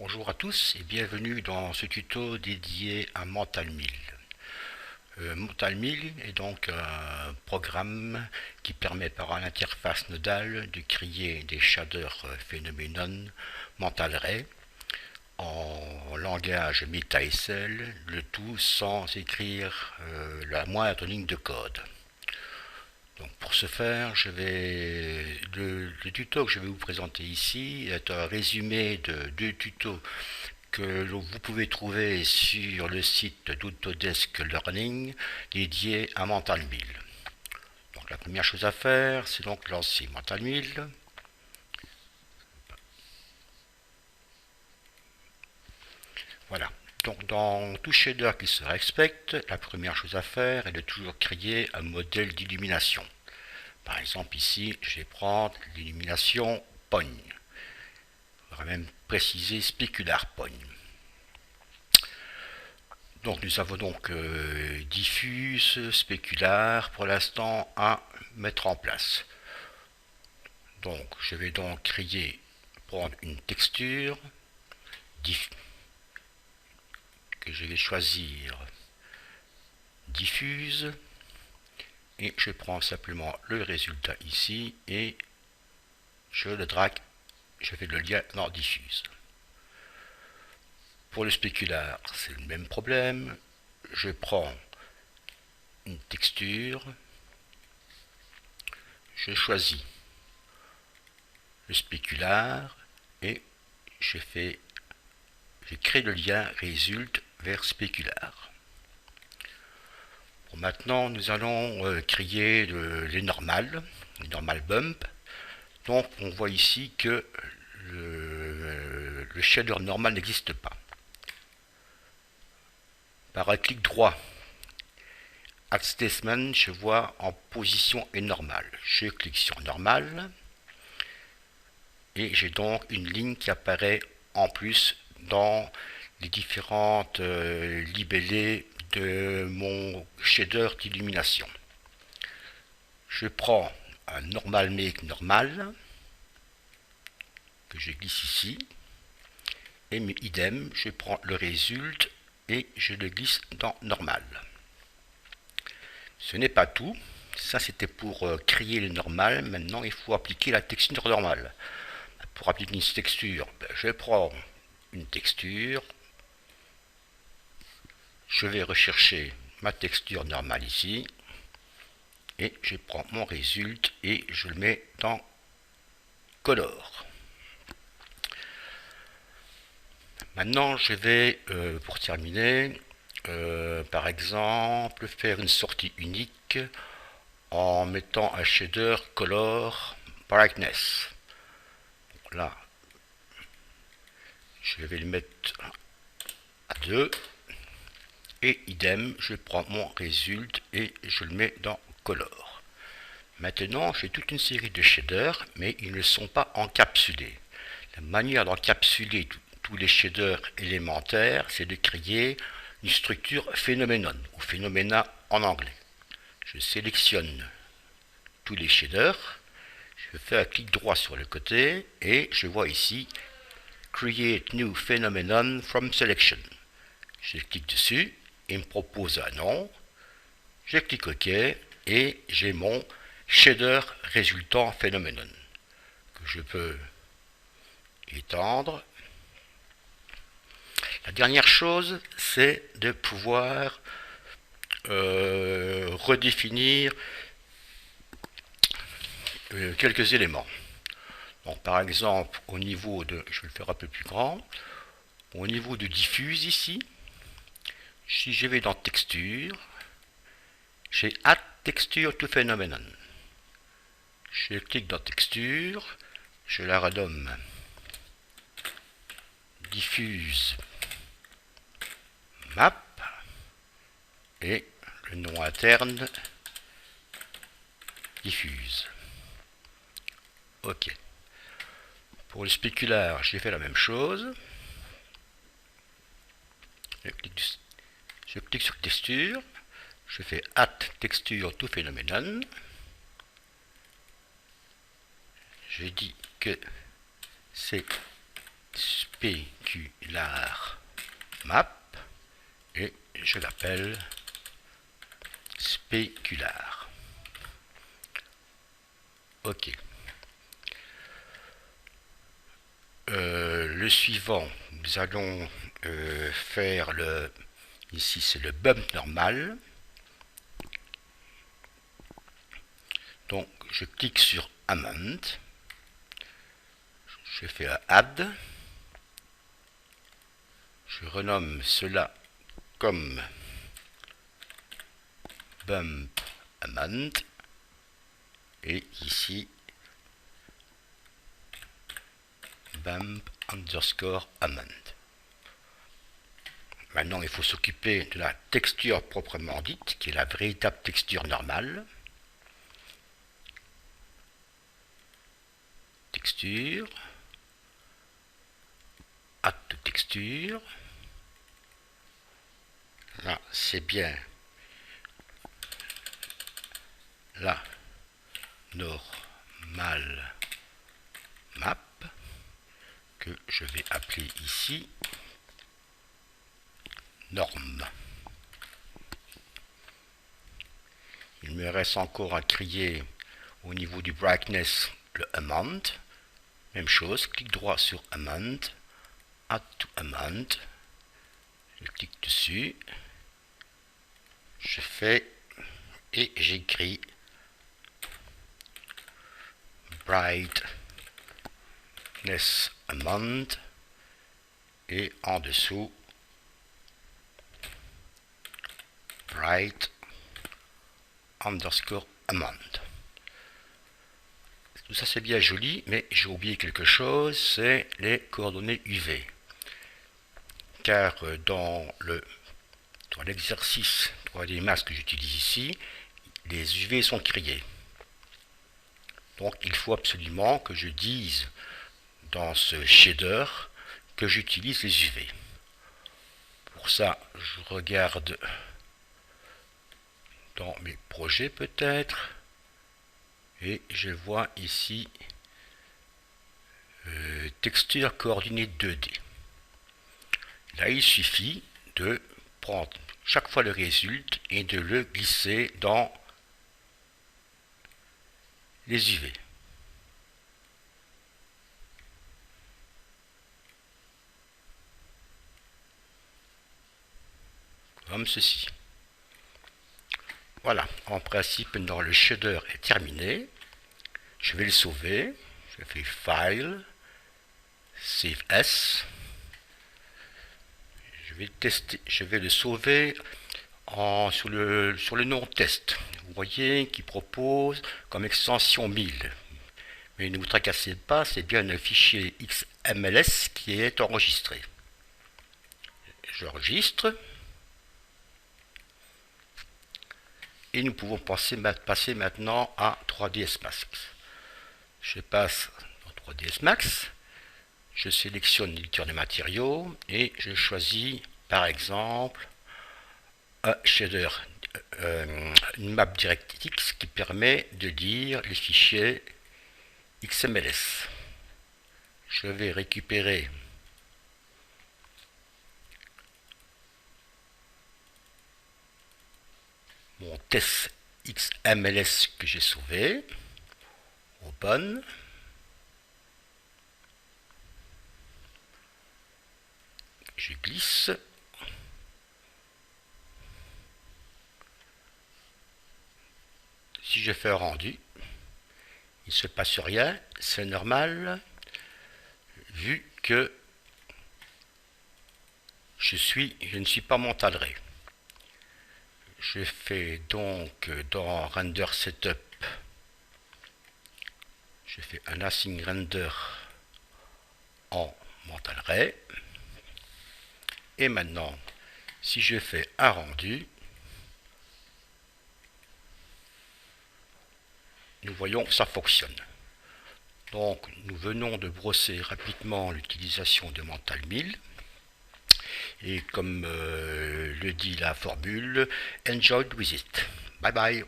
Bonjour à tous et bienvenue dans ce tuto dédié à Mental Mill. Mental Mill est donc un programme qui permet par l'interface nodale de créer des shaders phénoménon Mental Ray en langage MetaSL, le tout sans écrire la moindre ligne de code. Donc pour ce faire, le tuto que je vais vous présenter ici est un résumé de deux tutos que vous pouvez trouver sur le site d'Autodesk Learning dédié à Mental Mill. Donc la première chose à faire, c'est donc lancer Mental Mill. Voilà. Donc dans tout shader qui se respecte, la première chose à faire est de toujours créer un modèle d'illumination. Par exemple ici, je vais prendre l'illumination Point. On va même préciser Specular Point. Donc nous avons donc diffuse, spécular pour l'instant à mettre en place. Donc je vais donc prendre une texture que je vais choisir diffuse et je prends simplement le résultat ici et je le drague, je fais le lien dans diffuse. Pour le spécular, c'est le même problème. Je prends une texture, je choisis le spécular et je crée le lien résulte vers spécular. Bon, maintenant, nous allons créer les normales bump. Donc, on voit ici que le shader normal n'existe pas. Par un clic droit, Add Statement, je vois en position est normale. Je clique sur normal et j'ai donc une ligne qui apparaît en plus dans les différentes libellés de mon shader d'illumination. Je prends un normal make normal que je glisse ici et idem, je prends le résulte et je le glisse dans normal. Ce n'est pas tout, ça c'était pour créer le normal. Maintenant il faut appliquer la texture normale. Pour appliquer une texture, je prends une texture, je vais rechercher ma texture normale ici et je prends mon résulte et je le mets dans color. Maintenant je vais pour terminer par exemple faire une sortie unique en mettant un shader color brightness. Là je vais le mettre à 2 et idem, je prends mon résulte et je le mets dans color. Maintenant, j'ai toute une série de shaders, mais ils ne sont pas encapsulés. La manière d'encapsuler tous les shaders élémentaires, c'est de créer une structure phénoménon, ou phénoména en anglais. Je sélectionne tous les shaders, je fais un clic droit sur le côté, et je vois ici Create New Phenomenon from Selection. Je clique dessus, il me propose un nom, je clique OK, et j'ai mon shader résultant phénoménon que je peux étendre. La dernière chose, c'est de pouvoir redéfinir quelques éléments. Donc, par exemple, au niveau de, je vais le faire un peu plus grand, au niveau de diffuse ici, si je vais dans texture, j'ai Add Texture to Phenomenon. Je clique dans texture, je la renomme diffuse map et le nom interne diffuse. OK. Pour le spécular, j'ai fait la même chose. Je clique sur texture, je fais Add Texture to Phenomenon. Je dis que c'est spécular spécular map et je l'appelle spécular. Ok. Le suivant, nous allons faire le... Ici, c'est le bump normal. Donc, je clique sur Amend. Je fais un Add. Je renomme cela comme Bump Amend. Et ici, Bump underscore Amend. Maintenant, il faut s'occuper de la texture proprement dite, qui est la véritable texture normale. Texture. Add to texture. Là, c'est bien la normal map que je vais appeler ici norme. Il me reste encore à crier au niveau du brightness le amount. Même chose, clic droit sur amount, add to amount. Je clique dessus. Je fais et j'écris brightness amount et en dessous bright underscore amount. Tout ça c'est bien joli, mais j'ai oublié quelque chose, c'est les coordonnées UV. Car dans l'exercice 3D Max que j'utilise ici, les UV sont criés. Donc il faut absolument que je dise dans ce shader que j'utilise les UV. Pour ça, je regarde dans mes projets peut-être et je vois ici texture coordonnée 2D. Là, il suffit de prendre chaque fois le résultat et de le glisser dans les UV. Comme ceci. Voilà, en principe, dans le shader est terminé. Je vais le sauver. Je fais File, Save As. Je vais le sauver sur le nom test. Vous voyez qu'il propose comme extension 1000. Mais ne vous tracassez pas, c'est bien un fichier XMLS qui est enregistré. J'enregistre. Et nous pouvons passer maintenant à 3ds Max. Je passe dans 3ds Max. Je sélectionne l'éditeur de matériaux et je choisis par exemple un shader, une map DirectX qui permet de lire les fichiers XMLS. Je vais récupérer mon test XMLS que j'ai sauvé. Open. Je glisse. Si je fais un rendu, il ne se passe rien, c'est normal, vu que je ne suis pas mentaldré. Je fais donc dans Render Setup, je fais un async render en mentaldré. Et maintenant, si je fais un rendu, nous voyons que ça fonctionne. Donc, nous venons de brosser rapidement l'utilisation de Mental 1000. Et comme le dit la formule, enjoy with it. Bye bye.